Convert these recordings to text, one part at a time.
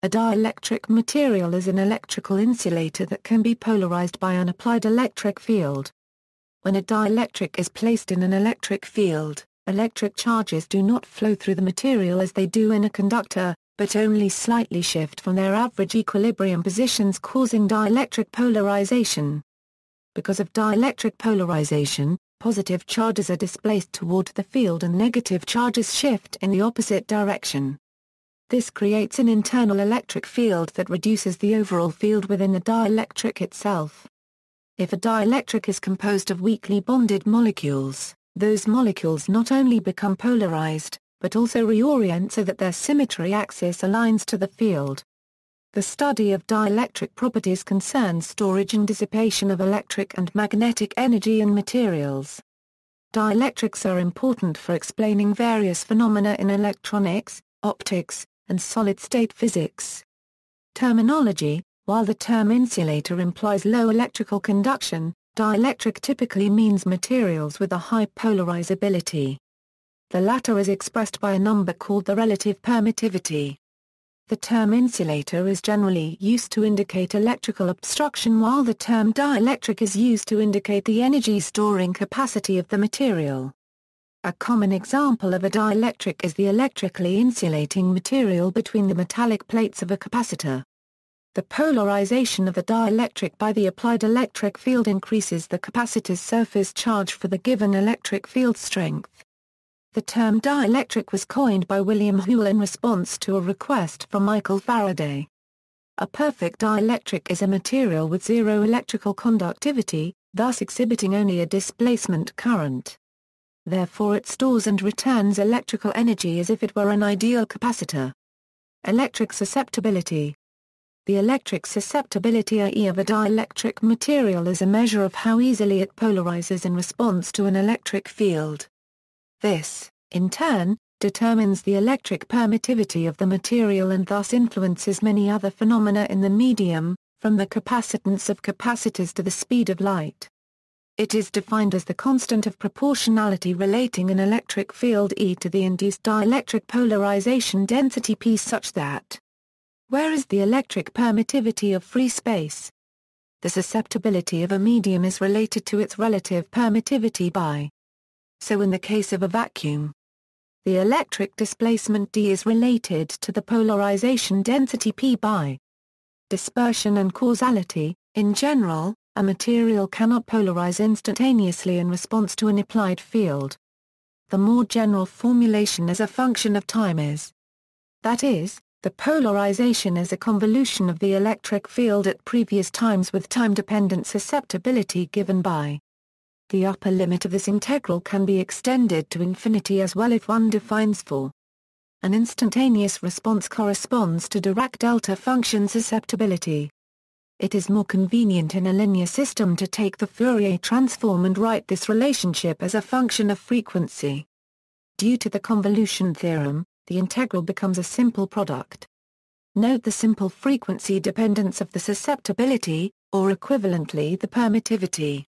A dielectric material is an electrical insulator that can be polarized by an applied electric field. When a dielectric is placed in an electric field, electric charges do not flow through the material as they do in a conductor, but only slightly shift from their average equilibrium positions, causing dielectric polarization. Because of dielectric polarization, positive charges are displaced toward the field and negative charges shift in the opposite direction. This creates an internal electric field that reduces the overall field within the dielectric itself. If a dielectric is composed of weakly bonded molecules, those molecules not only become polarized, but also reorient so that their symmetry axis aligns to the field. The study of dielectric properties concerns storage and dissipation of electric and magnetic energy in materials. Dielectrics are important for explaining various phenomena in electronics, optics, and solid-state physics. Terminology: while the term insulator implies low electrical conduction, dielectric typically means materials with a high polarizability. The latter is expressed by a number called the relative permittivity. The term insulator is generally used to indicate electrical obstruction, while the term dielectric is used to indicate the energy-storing capacity of the material. A common example of a dielectric is the electrically insulating material between the metallic plates of a capacitor. The polarization of the dielectric by the applied electric field increases the capacitor's surface charge for the given electric field strength. The term dielectric was coined by William Whewell in response to a request from Michael Faraday. A perfect dielectric is a material with zero electrical conductivity, thus exhibiting only a displacement current. Therefore it stores and returns electrical energy as if it were an ideal capacitor. Electric susceptibility. The electric susceptibility i.e. of a dielectric material is a measure of how easily it polarizes in response to an electric field. This, in turn, determines the electric permittivity of the material and thus influences many other phenomena in the medium, from the capacitance of capacitors to the speed of light. It is defined as the constant of proportionality relating an electric field E to the induced dielectric polarization density P such that. Where is the electric permittivity of free space? The susceptibility of a medium is related to its relative permittivity by. So in the case of a vacuum, the electric displacement D is related to the polarization density P by. Dispersion and causality. In general, a material cannot polarize instantaneously in response to an applied field. The more general formulation as a function of time is. That is, the polarization is a convolution of the electric field at previous times with time-dependent susceptibility given by. The upper limit of this integral can be extended to infinity as well if one defines for. An instantaneous response corresponds to Dirac delta function susceptibility. It is more convenient in a linear system to take the Fourier transform and write this relationship as a function of frequency. Due to the convolution theorem, the integral becomes a simple product. Note the simple frequency dependence of the susceptibility, or equivalently the permittivity.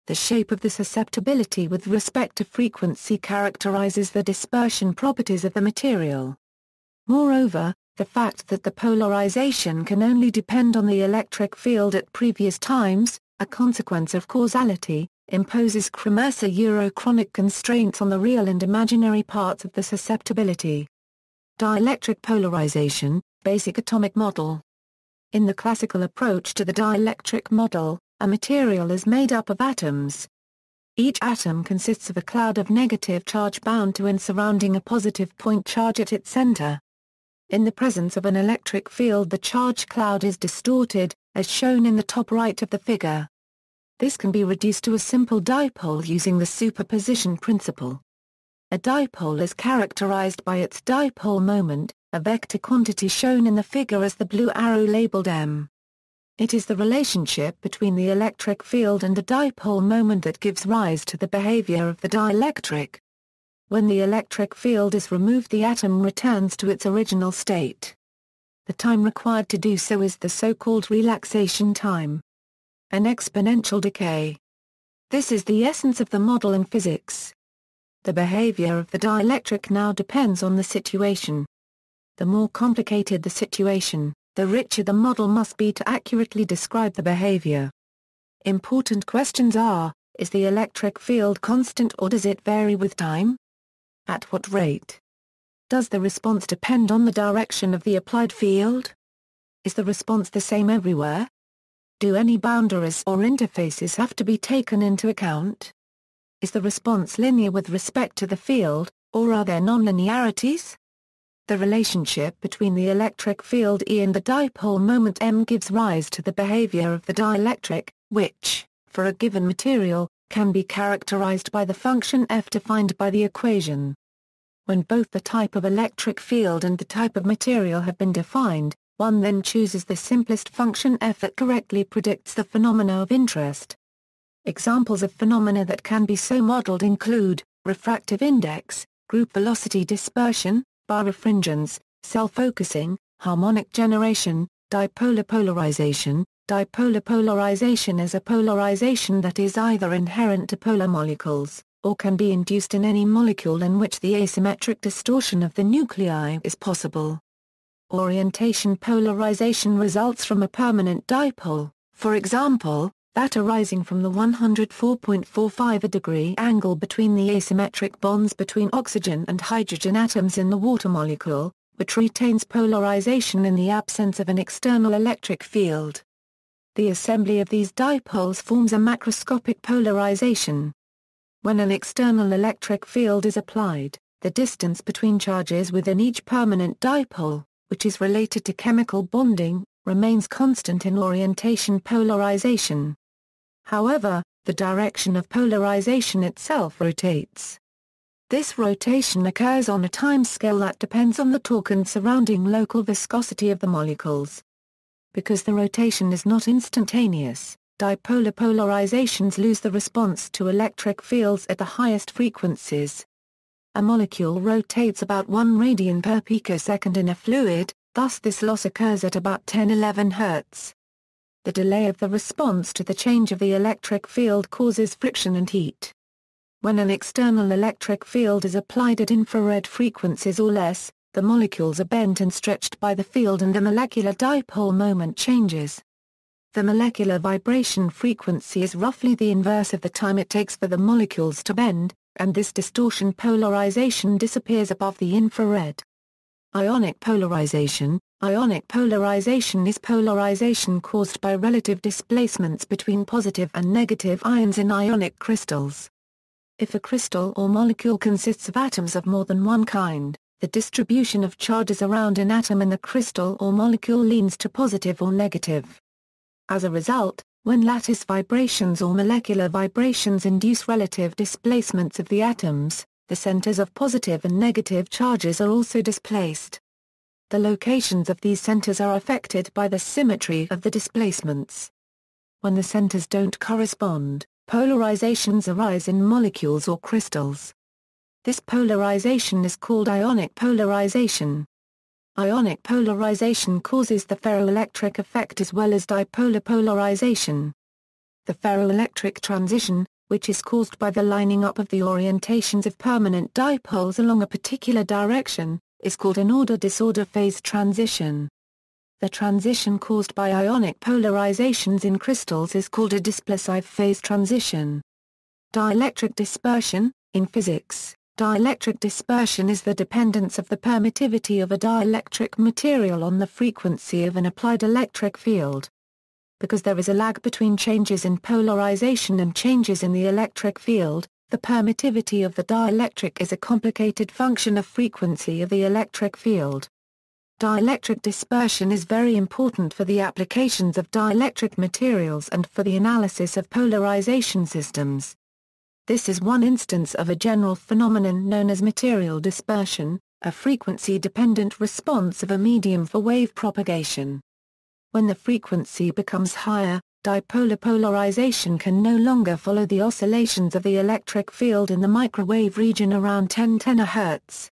The shape of the susceptibility with respect to frequency characterizes the dispersion properties of the material. Moreover, the fact that the polarization can only depend on the electric field at previous times, a consequence of causality, imposes Kramerser-Eurochronic constraints on the real and imaginary parts of the susceptibility. Dielectric polarization, basic atomic model. In the classical approach to the dielectric model, a material is made up of atoms. Each atom consists of a cloud of negative charge bound to and surrounding a positive point charge at its center. In the presence of an electric field, the charge cloud is distorted, as shown in the top right of the figure. This can be reduced to a simple dipole using the superposition principle. A dipole is characterized by its dipole moment, a vector quantity shown in the figure as the blue arrow labeled m. It is the relationship between the electric field and the dipole moment that gives rise to the behavior of the dielectric. When the electric field is removed, the atom returns to its original state. The time required to do so is the so-called relaxation time. An exponential decay. This is the essence of the model in physics. The behavior of the dielectric now depends on the situation. The more complicated the situation, the richer the model must be to accurately describe the behavior. Important questions are, is the electric field constant or does it vary with time? At what rate? Does the response depend on the direction of the applied field? Is the response the same everywhere? Do any boundaries or interfaces have to be taken into account? Is the response linear with respect to the field, or are there nonlinearities? The relationship between the electric field E and the dipole moment m gives rise to the behavior of the dielectric, which, for a given material, can be characterized by the function f defined by the equation. When both the type of electric field and the type of material have been defined, one then chooses the simplest function f that correctly predicts the phenomena of interest. Examples of phenomena that can be so modeled include refractive index, group velocity dispersion, birefringence, self-focusing, harmonic generation, dipolar polarization. Dipolar polarization is a polarization that is either inherent to polar molecules, or can be induced in any molecule in which the asymmetric distortion of the nuclei is possible. Orientation polarization results from a permanent dipole, for example, that arising from the 104.45 degree angle between the asymmetric bonds between oxygen and hydrogen atoms in the water molecule, which retains polarization in the absence of an external electric field. The assembly of these dipoles forms a macroscopic polarization. When an external electric field is applied, the distance between charges within each permanent dipole, which is related to chemical bonding, remains constant in orientation polarization. However, the direction of polarization itself rotates. This rotation occurs on a timescale that depends on the torque and surrounding local viscosity of the molecules. Because the rotation is not instantaneous, dipolar polarizations lose the response to electric fields at the highest frequencies. A molecule rotates about 1 radian per picosecond in a fluid, thus this loss occurs at about 10-11 Hz. The delay of the response to the change of the electric field causes friction and heat. When an external electric field is applied at infrared frequencies or less, the molecules are bent and stretched by the field and the molecular dipole moment changes. The molecular vibration frequency is roughly the inverse of the time it takes for the molecules to bend, and this distortion polarization disappears above the infrared. Ionic polarization. Ionic polarization is polarization caused by relative displacements between positive and negative ions in ionic crystals. If a crystal or molecule consists of atoms of more than one kind, the distribution of charges around an atom in the crystal or molecule leans to positive or negative. As a result, when lattice vibrations or molecular vibrations induce relative displacements of the atoms, the centers of positive and negative charges are also displaced. The locations of these centers are affected by the symmetry of the displacements. When the centers don't correspond, polarizations arise in molecules or crystals. This polarization is called ionic polarization. Ionic polarization causes the ferroelectric effect as well as dipolar polarization. The ferroelectric transition, which is caused by the lining up of the orientations of permanent dipoles along a particular direction, is called an order-disorder phase transition. The transition caused by ionic polarizations in crystals is called a displosive phase transition. Dielectric dispersion. In physics, dielectric dispersion is the dependence of the permittivity of a dielectric material on the frequency of an applied electric field. Because there is a lag between changes in polarization and changes in the electric field, the permittivity of the dielectric is a complicated function of frequency of the electric field. Dielectric dispersion is very important for the applications of dielectric materials and for the analysis of polarization systems. This is one instance of a general phenomenon known as material dispersion, a frequency-dependent response of a medium for wave propagation. When the frequency becomes higher, dipolar polarization can no longer follow the oscillations of the electric field in the microwave region around 10 Hz.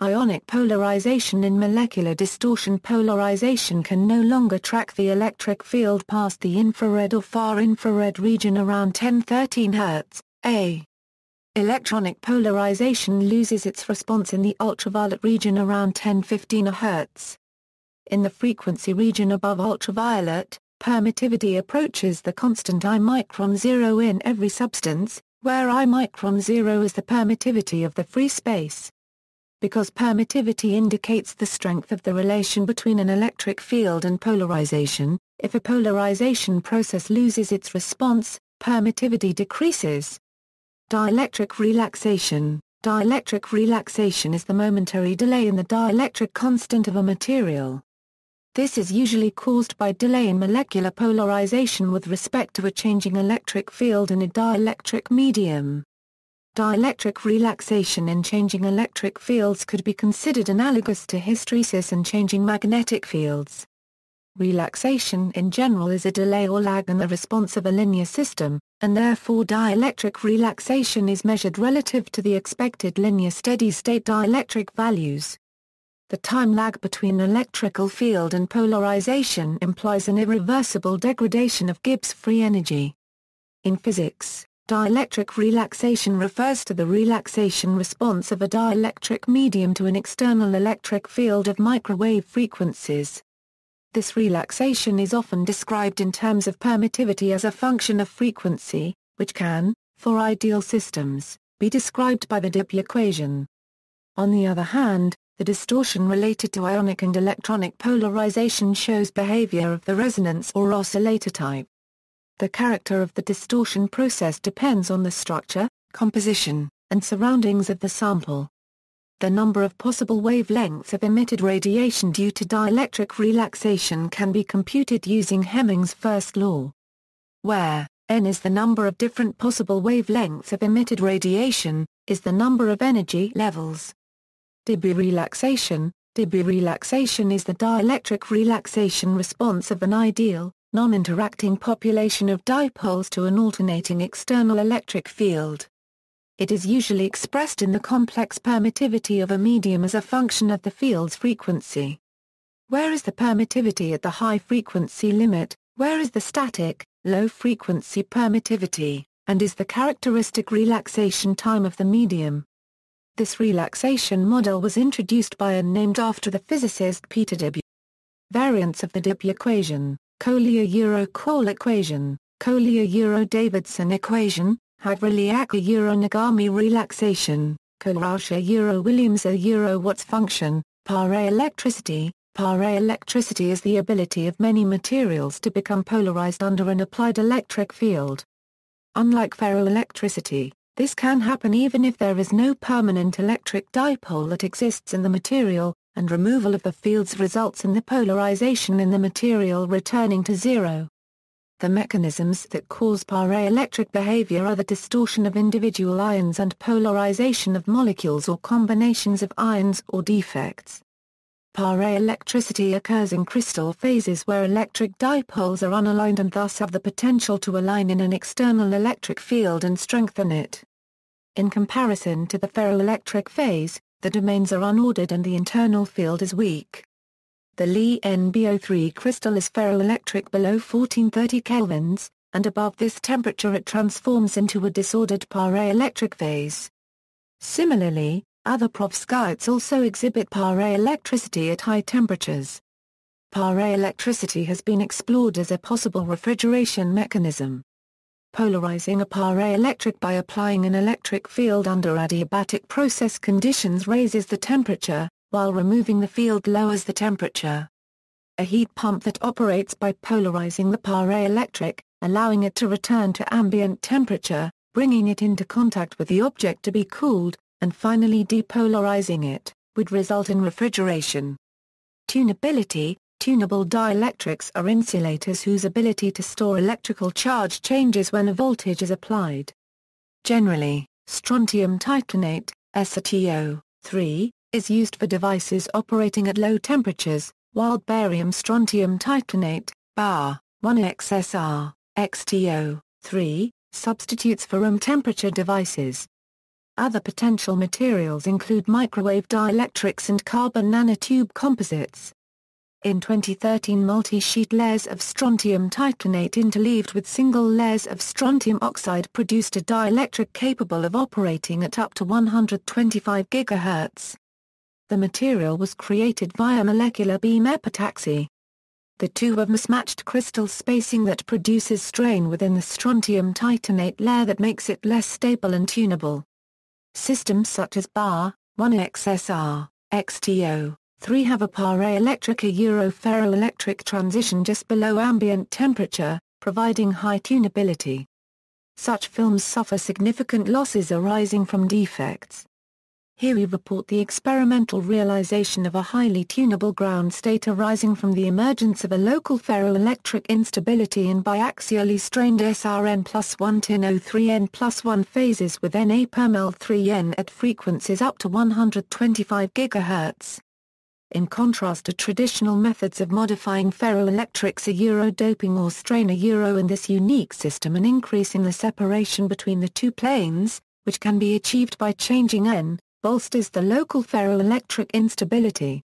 Ionic polarization in molecular distortion polarization can no longer track the electric field past the infrared or far infrared region around 10-13 Hz. Electronic polarization loses its response in the ultraviolet region around 10-15 Hz. In the frequency region above ultraviolet, permittivity approaches the constant I micron 0 in every substance, where I micron 0 is the permittivity of the free space. Because permittivity indicates the strength of the relation between an electric field and polarization, if a polarization process loses its response, permittivity decreases. Dielectric relaxation. Dielectric relaxation is the momentary delay in the dielectric constant of a material. This is usually caused by delay in molecular polarization with respect to a changing electric field in a dielectric medium. Dielectric relaxation in changing electric fields could be considered analogous to hysteresis in changing magnetic fields. Relaxation in general is a delay or lag in the response of a linear system, and therefore dielectric relaxation is measured relative to the expected linear steady-state dielectric values. The time lag between electrical field and polarization implies an irreversible degradation of Gibbs free energy. In physics, dielectric relaxation refers to the relaxation response of a dielectric medium to an external electric field of microwave frequencies. This relaxation is often described in terms of permittivity as a function of frequency, which can, for ideal systems, be described by the Debye equation. On the other hand, the distortion related to ionic and electronic polarization shows behavior of the resonance or oscillator type. The character of the distortion process depends on the structure, composition, and surroundings of the sample. The number of possible wavelengths of emitted radiation due to dielectric relaxation can be computed using Hemming's first law, where n is the number of different possible wavelengths of emitted radiation, is the number of energy levels. Debye relaxation. Debye relaxation is the dielectric relaxation response of an ideal, non-interacting population of dipoles to an alternating external electric field. It is usually expressed in the complex permittivity of a medium as a function of the field's frequency. Where is the permittivity at the high-frequency limit, where is the static, low-frequency permittivity, and is the characteristic relaxation time of the medium? This relaxation model was introduced by and named after the physicist Peter Debye. Variants of the Debye equation: Collier-Cole equation, Collier-Davidson equation, Havriliaka-Nagami relaxation, Kohlrausch-Williams-Watts function, Paré electricity. Paré electricity is the ability of many materials to become polarized under an applied electric field. Unlike ferroelectricity, this can happen even if there is no permanent electric dipole that exists in the material, and removal of the fields results in the polarization in the material returning to zero. The mechanisms that cause paraelectric behavior are the distortion of individual ions and polarization of molecules or combinations of ions or defects. Paraelectricity occurs in crystal phases where electric dipoles are unaligned and thus have the potential to align in an external electric field and strengthen it. In comparison to the ferroelectric phase, the domains are unordered and the internal field is weak. The Li NBO3 crystal is ferroelectric below 1430 kelvins, and above this temperature it transforms into a disordered paraelectric phase. Similarly, other perovskites also exhibit paraelectricity at high temperatures. Paraelectricity has been explored as a possible refrigeration mechanism. Polarizing a paraelectric by applying an electric field under adiabatic process conditions raises the temperature, while removing the field lowers the temperature. A heat pump that operates by polarizing the paraelectric, allowing it to return to ambient temperature, bringing it into contact with the object to be cooled, and finally depolarizing it, would result in refrigeration. Tunability. Tunable dielectrics are insulators whose ability to store electrical charge changes when a voltage is applied. Generally, strontium titanate, SaTO3, is used for devices operating at low temperatures, while barium-strontium titanate, Ba1XSR, XTO3, substitutes for room-temperature devices. Other potential materials include microwave dielectrics and carbon nanotube composites. In 2013, multi-sheet layers of strontium titanate interleaved with single layers of strontium oxide produced a dielectric capable of operating at up to 125 GHz. The material was created via molecular beam epitaxy. The two have mismatched crystal spacing that produces strain within the strontium titanate layer that makes it less stable and tunable. Systems such as BAR, 1XSR, XTO, 3 have a para-electric ferroelectric transition just below ambient temperature, providing high tunability. Such films suffer significant losses arising from defects. Here we report the experimental realization of a highly tunable ground state arising from the emergence of a local ferroelectric instability in biaxially strained SRN+1 tin O3N+1 phases with Na per mL3N at frequencies up to 125 GHz. In contrast to traditional methods of modifying ferroelectrics doping or strain in this unique system and increasing the separation between the two planes, which can be achieved by changing N, bolsters the local ferroelectric instability.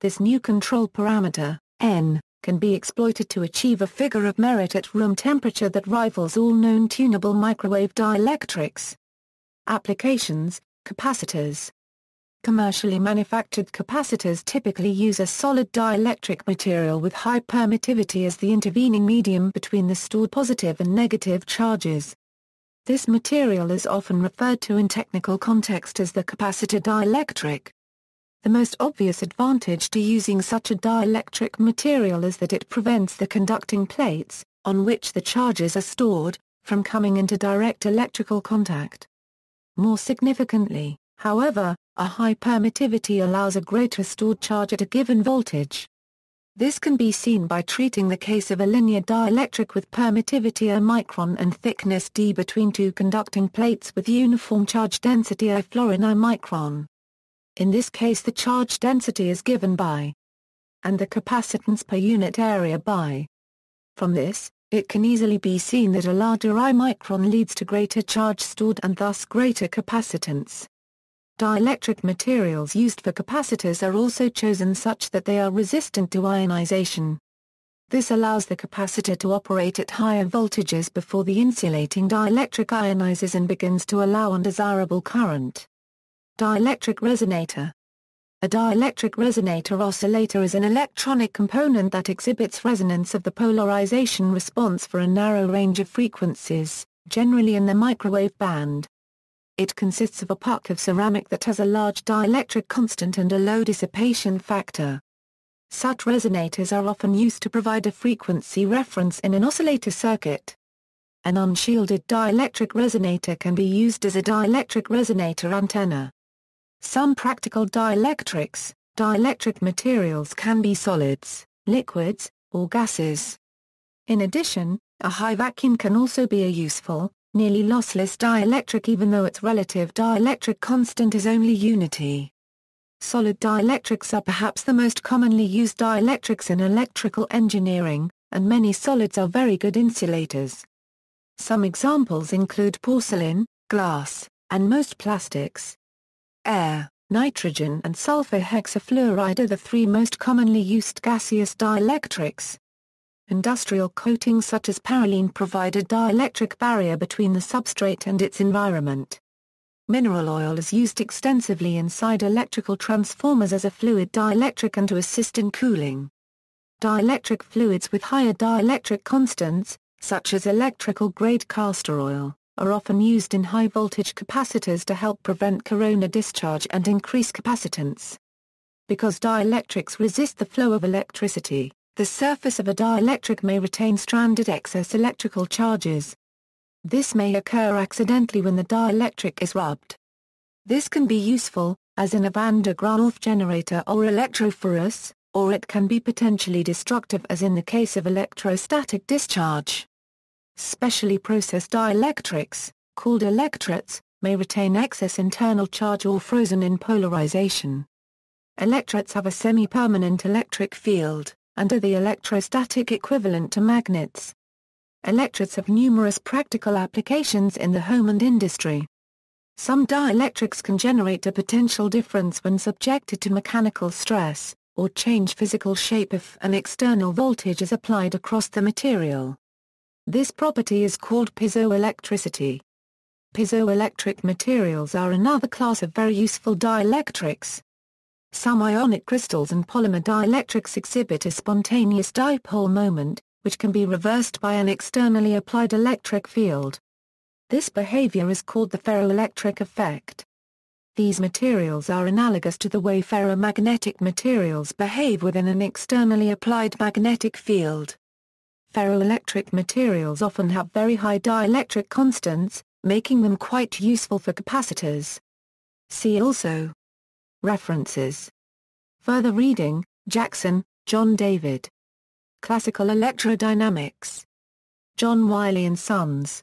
This new control parameter, N, can be exploited to achieve a figure of merit at room temperature that rivals all known tunable microwave dielectrics. Applications: capacitors. Commercially manufactured capacitors typically use a solid dielectric material with high permittivity as the intervening medium between the stored positive and negative charges. This material is often referred to in technical context as the capacitor dielectric. The most obvious advantage to using such a dielectric material is that it prevents the conducting plates, on which the charges are stored, from coming into direct electrical contact. More significantly, however, a high permittivity allows a greater stored charge at a given voltage. This can be seen by treating the case of a linear dielectric with permittivity a micron and thickness d between two conducting plates with uniform charge density I fluorine I micron. In this case the charge density is given by and the capacitance per unit area by. From this, it can easily be seen that a larger I micron leads to greater charge stored and thus greater capacitance. Dielectric materials used for capacitors are also chosen such that they are resistant to ionization. This allows the capacitor to operate at higher voltages before the insulating dielectric ionizes and begins to allow undesirable current. Dielectric resonator. A dielectric resonator oscillator is an electronic component that exhibits resonance of the polarization response for a narrow range of frequencies, generally in the microwave band. It consists of a puck of ceramic that has a large dielectric constant and a low dissipation factor. Such resonators are often used to provide a frequency reference in an oscillator circuit. An unshielded dielectric resonator can be used as a dielectric resonator antenna. Some practical dielectric materials can be solids, liquids, or gases. In addition, a high vacuum can also be a useful, nearly lossless dielectric even though its relative dielectric constant is only unity. Solid dielectrics are perhaps the most commonly used dielectrics in electrical engineering, and many solids are very good insulators. Some examples include porcelain, glass, and most plastics. Air, nitrogen and sulfur hexafluoride are the three most commonly used gaseous dielectrics. Industrial coatings such as Parylene provide a dielectric barrier between the substrate and its environment. Mineral oil is used extensively inside electrical transformers as a fluid dielectric and to assist in cooling. Dielectric fluids with higher dielectric constants, such as electrical-grade castor oil, are often used in high-voltage capacitors to help prevent corona discharge and increase capacitance. Because dielectrics resist the flow of electricity, the surface of a dielectric may retain stranded excess electrical charges. This may occur accidentally when the dielectric is rubbed. This can be useful, as in a van der Graaf generator or electrophorus, or it can be potentially destructive as in the case of electrostatic discharge. Specially processed dielectrics, called electrets, may retain excess internal charge or frozen in polarization. Electrets have a semi-permanent electric field, and are the electrostatic equivalent to magnets. Electrets have numerous practical applications in the home and industry. Some dielectrics can generate a potential difference when subjected to mechanical stress, or change physical shape if an external voltage is applied across the material. This property is called piezoelectricity. Piezoelectric materials are another class of very useful dielectrics. Some ionic crystals and polymer dielectrics exhibit a spontaneous dipole moment, which can be reversed by an externally applied electric field. This behavior is called the ferroelectric effect. These materials are analogous to the way ferromagnetic materials behave within an externally applied magnetic field. Ferroelectric materials often have very high dielectric constants, making them quite useful for capacitors. See also. References. Further reading, Jackson, John David. Classical Electrodynamics. John Wiley & Sons.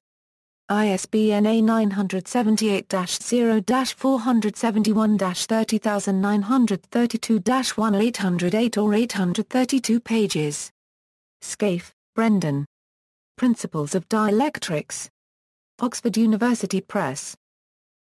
ISBN A978-0-471-30932-1 808 or 832 pages. Scaife, Brendan. Principles of Dielectrics. Oxford University Press.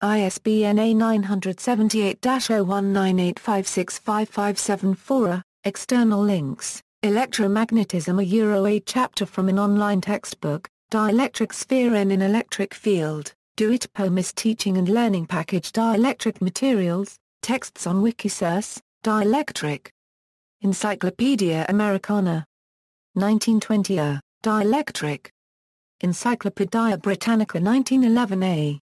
ISBN A978-0198565574. External links, Electromagnetism, a Euro-8 chapter from an online textbook, Dielectric Sphere in an Electric Field, DeWitt Pomis Teaching and Learning Package, Dielectric Materials, texts on Wikisource, Dielectric. Encyclopaedia Americana. 1920. Dielectric. Encyclopaedia Britannica 1911a.